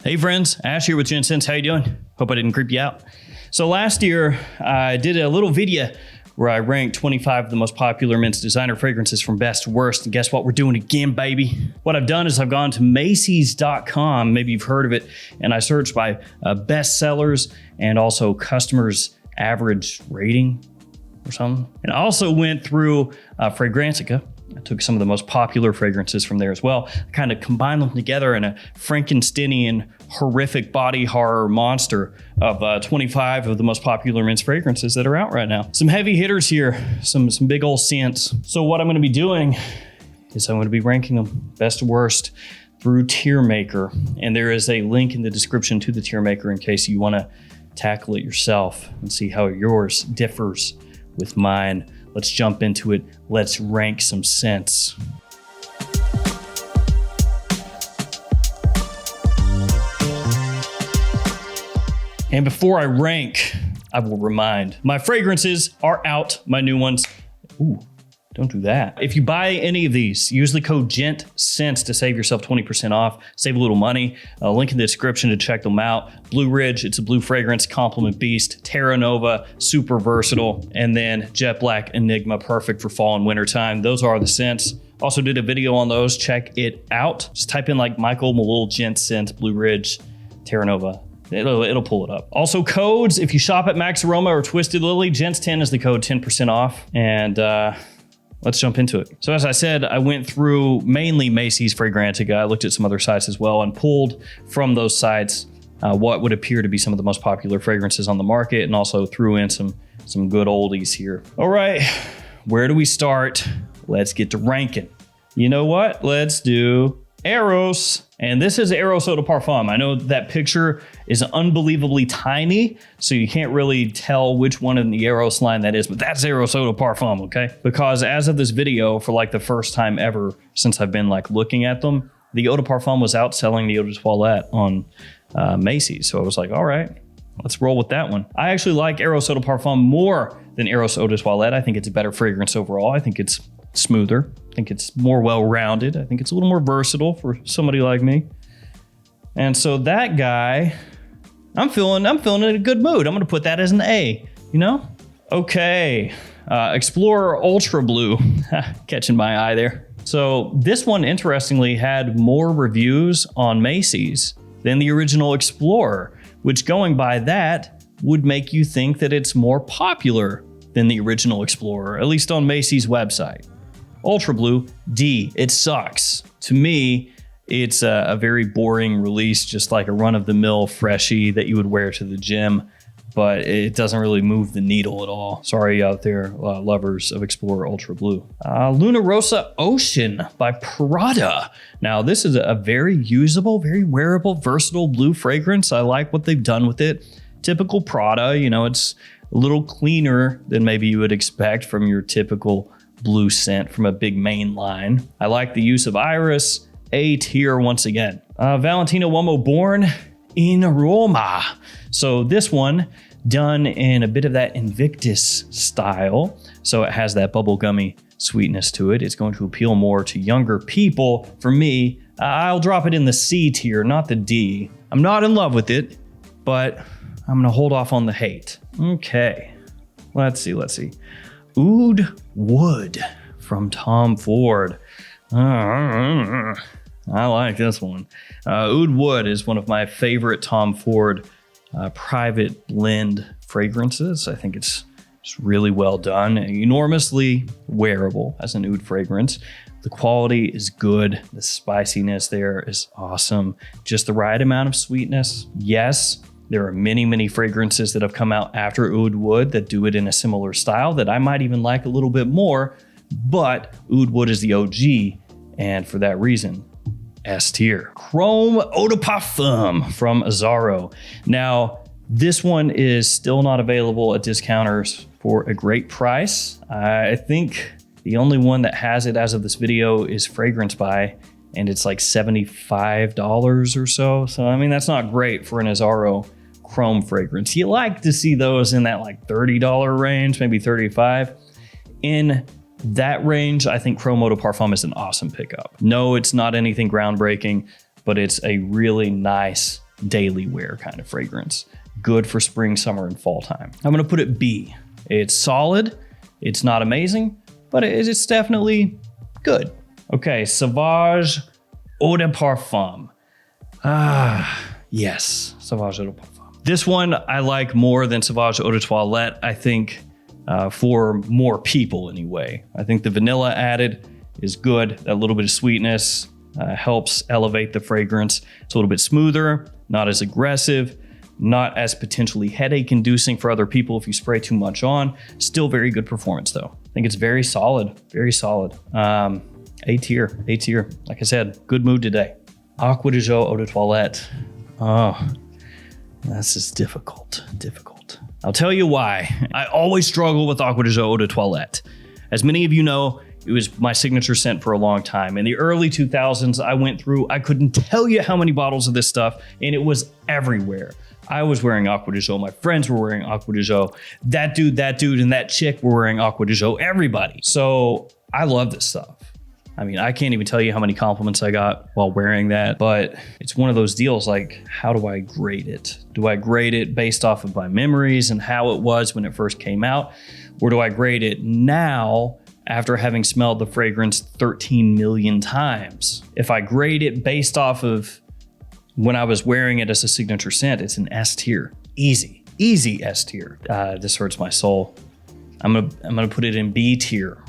Hey friends, Ash here with Gents. How you doing? Hope I didn't creep you out. So last year, I did a little video where I ranked 25 of the most popular men's designer fragrances from best to worst. And guess what? We're doing it again, baby. What I've done is I've gone to Macy's.com, maybe you've heard of it, and I searched by best sellers and also customers' average rating or something. And I also went through Fragrantica. I took some of the most popular fragrances from there as well. I kind of combined them together in a Frankensteinian, horrific body horror monster of 25 of the most popular men's fragrances that are out right now. Some heavy hitters here, some big old scents. So what I'm going to be doing is I'm going to be ranking them best to worst through Tier Maker. And there is a link in the description to the Tier Maker in case you want to tackle it yourself and see how yours differs with mine. Let's jump into it. Let's rank some scents. And before I rank, I will remind, my fragrances are out, my new ones. Ooh, don't do that. If you buy any of these, use the code GENTSCENTS to save yourself 20% off, save a little money. Link in the description to check them out. Blue Ridge, it's a blue fragrance, Compliment Beast, Terra Nova, super versatile, and then Jet Black Enigma, perfect for fall and winter time. Those are the scents. Also did a video on those, check it out. Just type in like Michael Malul Gent Scent, Blue Ridge, Terra Nova. It'll pull it up. Also codes, if you shop at Max Aroma or Twisted Lily, GENTS10 is the code, 10% off. And let's jump into it. So as I said, I went through mainly Macy's, Fragrantica. I looked at some other sites as well and pulled from those sites what would appear to be some of the most popular fragrances on the market, and also threw in some good oldies here. All right, where do we start? Let's get to ranking. You know what? Let's do Eros. And this is Eros Eau de Parfum. I know that picture is unbelievably tiny, so you can't really tell which one in the Eros line that is, but that's Eros Eau de Parfum, okay? Because as of this video, for like the first time ever since I've been like looking at them, the Eau de Parfum was outselling the Eau de Toilette on Macy's. So I was like, all right, let's roll with that one. I actually like Eros Eau de Parfum more than Eros Eau de Toilette. I think it's a better fragrance overall. I think it's smoother. I think it's more well-rounded. I think it's a little more versatile for somebody like me. And so that guy, I'm feeling in a good mood. I'm gonna put that as an A, you know? Okay, Explorer Ultra Blue, catching my eye there. So this one, interestingly, had more reviews on Macy's than the original Explorer, which going by that would make you think that it's more popular than the original Explorer, at least on Macy's website. Ultra Blue, D, it sucks. To me, it's a very boring release, just like a run-of-the-mill freshie that you would wear to the gym, but it doesn't really move the needle at all. Sorry out there, lovers of Explorer Ultra Blue. Luna Rosa Ocean by PRADA. Now, this is a very usable, very wearable, versatile blue fragrance. I like what they've done with it. Typical PRADA, you know, it's a little cleaner than maybe you would expect from your typical blue scent from a big main line. I like the use of iris, A tier once again. Valentino Uomo Born in Roma. So this one done in a bit of that Invictus style. So it has that bubblegummy sweetness to it. It's going to appeal more to younger people. For me, I'll drop it in the C tier, not the D. I'm not in love with it, but I'm gonna hold off on the hate. Okay, let's see. Oud Wood from Tom Ford. I like this one. Oud Wood is one of my favorite Tom Ford private blend fragrances. I think it's just really well done, enormously wearable as an oud fragrance. The quality is good. The spiciness there is awesome. Just the right amount of sweetness. Yes, there are many fragrances that have come out after Oud Wood that do it in a similar style that I might even like a little bit more, but Oud Wood is the OG, and for that reason, S tier. Chrome Eau de Parfum from AZZARO. Now, this one is still not available at discounters for a great price. I think the only one that has it as of this video is Fragrance Buy, and it's like $75 or so. So, I mean, that's not great for an AZZARO Chrome fragrance. You like to see those in that like $30 range, maybe $35. In that range, I think Chrome Eau de Parfum is an awesome pickup. No, it's not anything groundbreaking, but it's a really nice daily wear kind of fragrance. Good for spring, summer, and fall time. I'm gonna put it B. It's solid, it's not amazing, but it's definitely good. Okay, Sauvage Eau de Parfum. Yes, Sauvage Eau de Parfum. This one I like more than Sauvage Eau de Toilette, I think, for more people anyway. I think the vanilla added is good. That little bit of sweetness helps elevate the fragrance. It's a little bit smoother, not as aggressive, not as potentially headache inducing for other people if you spray too much on. Still very good performance though. I think it's very solid, very solid. A tier, A tier. Like I said, good mood today. Acqua di Gio Eau de Toilette. Oh, this is difficult. I'll tell you why. I always struggle with Acqua di Gio Eau de Toilette. As many of you know, it was my signature scent for a long time. In the early 2000s, I went through, I couldn't tell you how many bottles of this stuff, and it was everywhere. I was wearing Acqua di Gio. My friends were wearing Acqua di Gio. That dude, and that chick were wearing Acqua di Gio. Everybody. So I love this stuff. I mean, I can't even tell you how many compliments I got while wearing that, but it's one of those deals like, how do I grade it? Do I grade it based off of my memories and how it was when it first came out? Or do I grade it now after having smelled the fragrance 13 million times? If I grade it based off of when I was wearing it as a signature scent, it's an S tier. Easy S tier. This hurts my soul. I'm gonna put it in B tier,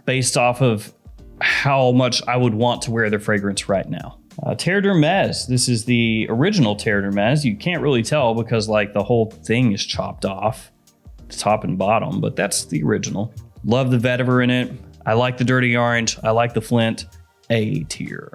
based off of how much I would want to wear the fragrance right now. Terre d'Hermès. This is the original Terre d'Hermès. You can't really tell because like the whole thing is chopped off, top and bottom, but that's the original. Love the vetiver in it. I like the dirty orange. I like the flint. A tier.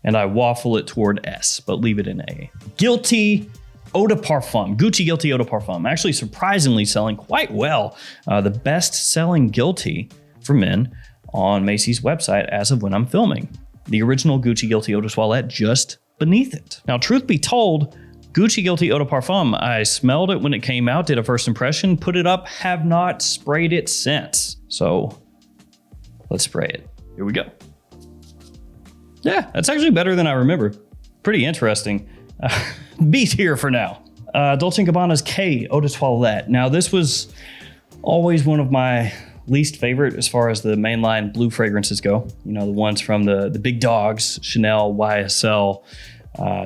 And I waffle it toward S, but leave it in A. Guilty Eau de Parfum. Gucci Guilty Eau de Parfum. Actually surprisingly selling quite well. The best selling Guilty for men on Macy's website as of when I'm filming. The original Gucci Guilty Eau de Toilette just beneath it. Now, truth be told, Gucci Guilty Eau de Parfum, I smelled it when it came out, did a first impression, put it up, have not sprayed it since. So let's spray it. Here we go. Yeah, that's actually better than I remember. Pretty interesting. B tier for now. Dolce & Gabbana's K Eau de Toilette. Now, this was always one of my least favorite as far as the mainline blue fragrances go. You know, the ones from the big dogs, Chanel, YSL,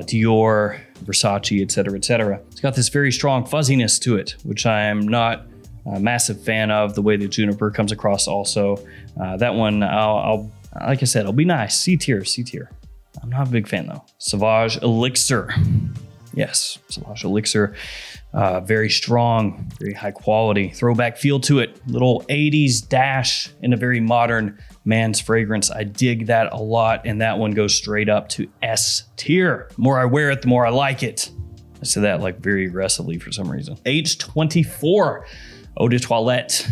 DIOR, Versace, etc., etc. It's got this very strong fuzziness to it, which I am not a massive fan of. The way that Juniper comes across also. That one, I'll like I said, I'll be nice. C tier. I'm not a big fan though. Sauvage Elixir. Yes, Sauvage Elixir. Very strong, very high quality, throwback feel to it. Little 80s dash in a very modern man's fragrance. I dig that a lot, and that one goes straight up to S tier. The more I wear it, the more I like it. I say that like very aggressively for some reason. H24 Eau de Toilette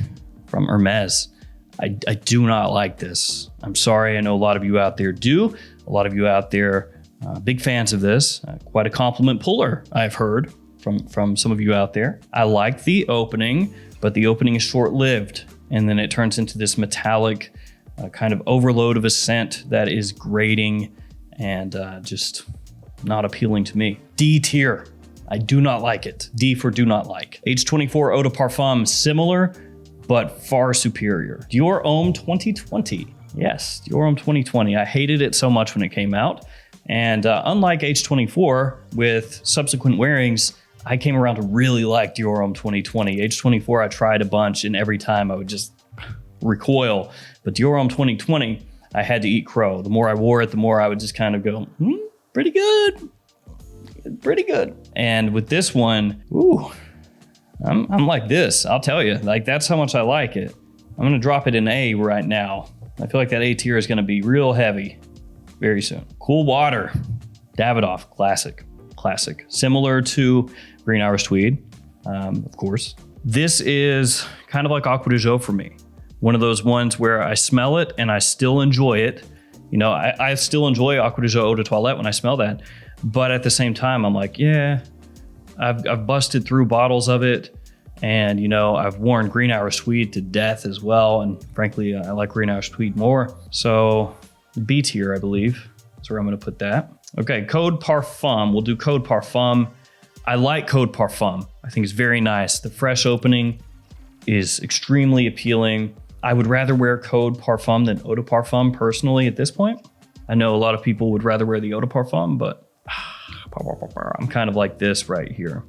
from Hermes. I do not like this. I'm sorry, I know a lot of you out there do. A lot of you out there, big fans of this. Quite a compliment puller, I've heard from some of you out there. I like the opening, but the opening is short-lived. And then it turns into this metallic kind of overload of a scent that is grating and just not appealing to me. D tier. I do not like it. D for do not like. H24 Eau de Parfum, similar, but far superior. DIOR Homme 2020. Yes, DIOR Homme 2020. I hated it so much when it came out. And unlike H24, with subsequent wearings, I came around to really like DIOR Homme 2020. H24 I tried a bunch, and every time I would just recoil. But DIOR Homme 2020, I had to eat crow. The more I wore it, the more I would just kind of go, pretty good. Pretty good. And with this one, ooh, I'm like this, I'll tell you. Like, that's how much I like it. I'm gonna drop it in A right now. I feel like that A tier is gonna be real heavy very soon. Cool Water, Davidoff, classic. Similar to Green Irish Tweed, of course. This is kind of like Acqua di Gio for me. One of those ones where I smell it and I still enjoy it. You know, I still enjoy Acqua di Gio Eau de Toilette when I smell that. But at the same time, I'm like, yeah, I've busted through bottles of it. And, you know, I've worn Green Irish Tweed to death as well. And frankly, I like Green Irish Tweed more. So B tier, I believe, is where I'm going to put that. Okay, Code Parfum. We'll do Code Parfum. I like Code Parfum. I think it's very nice. The fresh opening is extremely appealing. I would rather wear Code Parfum than Eau de Parfum personally at this point. I know a lot of people would rather wear the Eau de Parfum, but I'm kind of like this right here.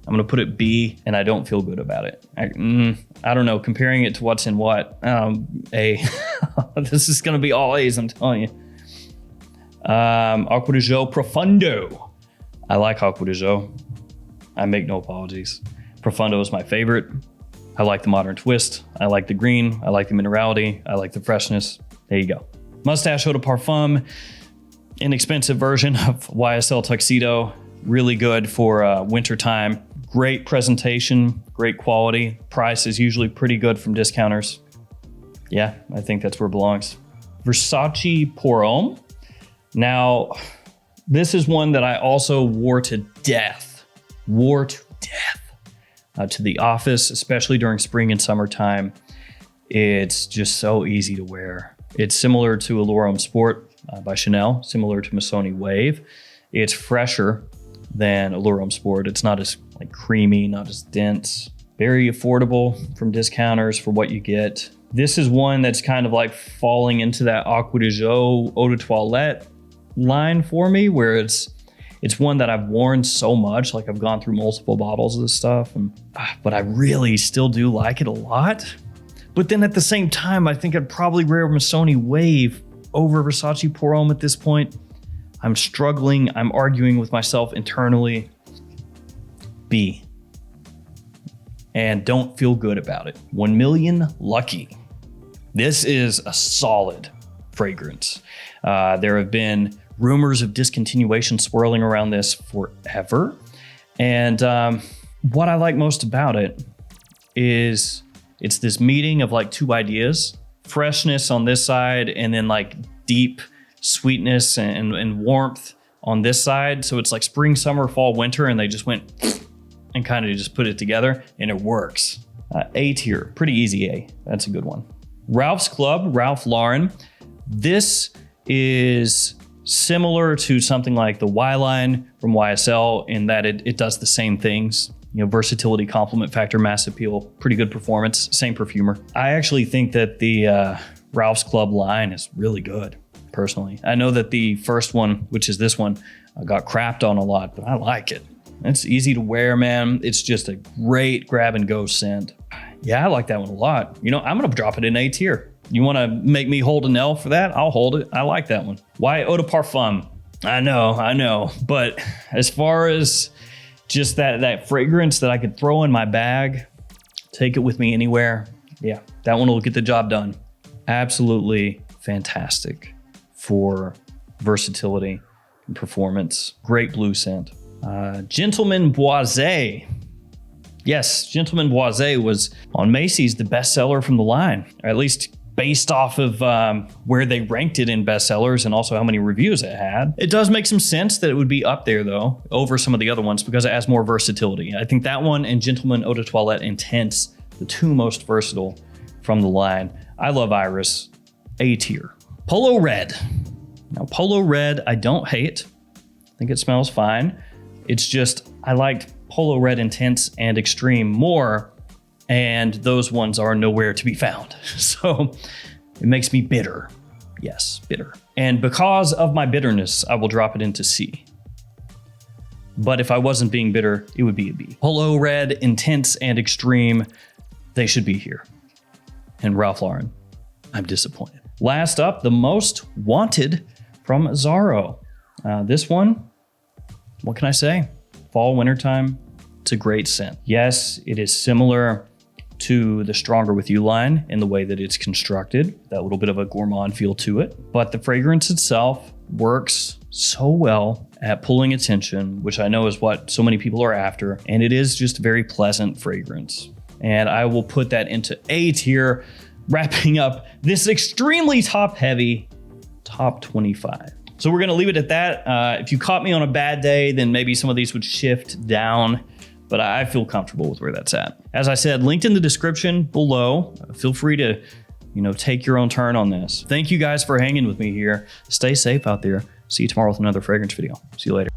I'm gonna put it B, and I don't feel good about it. I don't know, comparing it to what's in what, A. This is gonna be all A's, I'm telling you. Acqua di Gio Profondo. I like Acqua di Gio. I make no apologies. Profondo is my favorite. I like the modern twist. I like the green. I like the minerality. I like the freshness. There you go. Mustache Eau de Parfum. Inexpensive version of YSL Tuxedo. Really good for winter time. Great presentation, great quality. Price is usually pretty good from discounters. Yeah, I think that's where it belongs. Versace Pour Homme. Now, this is one that I also wore to death. To the office, especially during spring and summertime. It's just so easy to wear. It's similar to Allure Homme Sport by Chanel, similar to Missoni Wave. It's fresher than Allure Homme Sport. It's not as like creamy, not as dense. Very affordable from discounters for what you get. This is one that's kind of like falling into that Acqua di Gio Eau de Toilette line for me, where it's one that I've worn so much, like I've gone through multiple bottles of this stuff, but I really still do like it a lot. But then at the same time, I think I'd probably wear Missoni Wave over Versace Pour Homme at this point. I'm struggling, I'm arguing with myself internally. B. And don't feel good about it. 1 Million Lucky. This is a solid fragrance. There have been rumors of discontinuation swirling around this forever. And what I like most about it is it's this meeting of like two ideas, freshness on this side, and then like deep sweetness and warmth on this side. So it's like spring, summer, fall, winter, and they just went and kind of just put it together, and it works. A tier, pretty easy A. That's a good one. Ralph's Club, Ralph Lauren. This is similar to something like the Y line from YSL in that it does the same things. You know, versatility, compliment factor, mass appeal, pretty good performance, same perfumer. I actually think that the Ralph's Club line is really good, personally. I know that the first one, which is this one, got crapped on a lot, but I like it. It's easy to wear, man. It's just a great grab and go scent. Yeah, I like that one a lot. You know, I'm gonna drop it in A tier. You wanna make me hold an L for that? I'll hold it. I like that one. Why Eau de Parfum? I know. But as far as just that fragrance that I could throw in my bag, take it with me anywhere. Yeah, that one will get the job done. Absolutely fantastic for versatility and performance. Great blue scent. Gentleman Boisé. Yes, Gentleman Boisé was on Macy's the bestseller from the line, or at least based off of where they ranked it in bestsellers and also how many reviews it had. It does make some sense that it would be up there though, over some of the other ones because it has more versatility. I think that one and Gentleman Eau de Toilette Intense, the two most versatile from the line. I love Iris, A tier. Polo Red. Now Polo Red, I don't hate. I think it smells fine. It's just, I liked Polo Red Intense and Extreme more, and those ones are nowhere to be found. So it makes me bitter. Yes, bitter. And because of my bitterness, I will drop it into C. But if I wasn't being bitter, it would be a B. Polo Red, Intense, and Extreme, they should be here. And Ralph Lauren, I'm disappointed. Last up, the Most Wanted from AZZARO. This one, what can I say? Fall, wintertime, it's a great scent. Yes, it is similar to the Stronger With You line in the way that it's constructed, that little bit of a gourmand feel to it. But the fragrance itself works so well at pulling attention, which I know is what so many people are after. And it is just a very pleasant fragrance. And I will put that into A tier, wrapping up this extremely top-heavy top 25. So we're gonna leave it at that. If you caught me on a bad day, then maybe some of these would shift down, but I feel comfortable with where that's at. As I said, linked in the description below. Feel free to, take your own turn on this. Thank you guys for hanging with me here. Stay safe out there. See you tomorrow with another fragrance video. See you later.